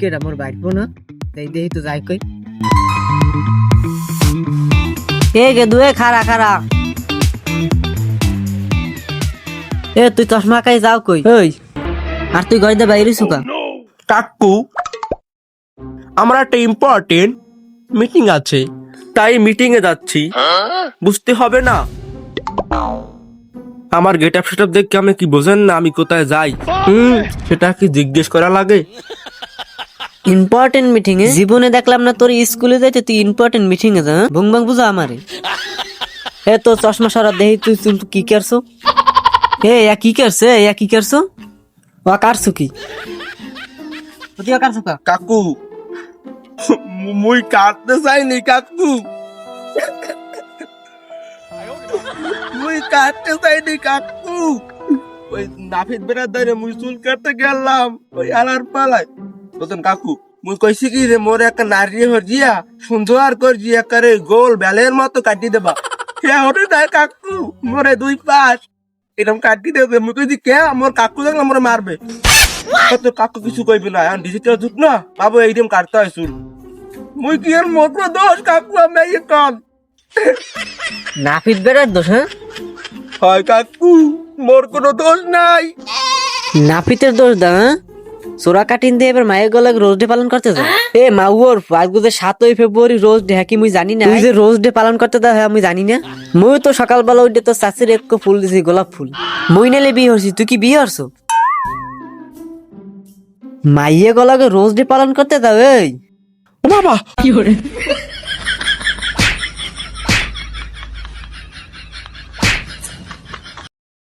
কেডা মোর বাইরবো না তাই দেই তো যাই কই এ গে দুয়ে খারা খারা এ তুই চশমা কাই যাও কই ওই আর তুই ঘরে দে বাইরে সুকা কাকু আমার একটা ইম্পর্টেন্ট মিটিং আছে তাই মিটিং এ যাচ্ছি বুঝতে হবে না আমার গেট আপ সেট আপ দেখে আমি কি বোঝেন না আমি কোথায় যাই সেটা কি জিজ্ঞেস করা লাগে ইম্পর্টেন্ট মিটিং এ জীবনে দেখলাম না তোর স্কুলে যাইতে তুই ইম্পর্টেন্ট মিটিং এ যা ভং ভং বুঝা আমারে এ তো চশমা সরা দেই তুই কি করছো এ কি করছে কি করছো ও কারছো কি তুই কারছো কা কাকু মুই কাটতে চাইনি কাকু মুই কাটতে চাইনি কাকু ওই নাফিদ বেড়াদারে মুই চুল কাটতে গেলাম ওই আলার পালায় বলতেন কাকু মুই কইছি কি রে মোর একটা নারী হরিয়া সুন্দর করে জিয়া করে গোল বেলের মতো কাটি দেবা কে ওরে তাই কাকু মোরে দুই পাশ এরকম কাটি দেবে মুই কইছি কে মোর কাকু দেখলে মোরে মারবে তো কাকু কিছু কইবি না এখন ডিজিটাল যুগ না বাবু এইরকম কাটতে হয় চুল মুই কি এর মোর কোনো দোষ কাকু আমি এই কল নাফিদ বেড়ার দোষ হ্যাঁ হয় কাকু মোর কোনো দোষ নাই নাফিতের দোষ দা সোরা কাটিন দিয়ে এবার মায়ের গলায় রোজ ডে পালন করতে যায় এ মাউর আজকে যে 7ই ফেব্রুয়ারি রোজ ডে হ্যাঁ কি মুই জানি না তুই যে রোজ ডে পালন করতে দা হ্যাঁ আমি জানি না মুই তো সকালবেলা উঠে তো চাচির এক ফুল দিছি গোলাপ ফুল মুই নেলে বিয়ে হরছি তুই কি বিয়ে হরছো মাইয়ে গলাকে রোজ ডে পালন করতে দাও এই ও বাবা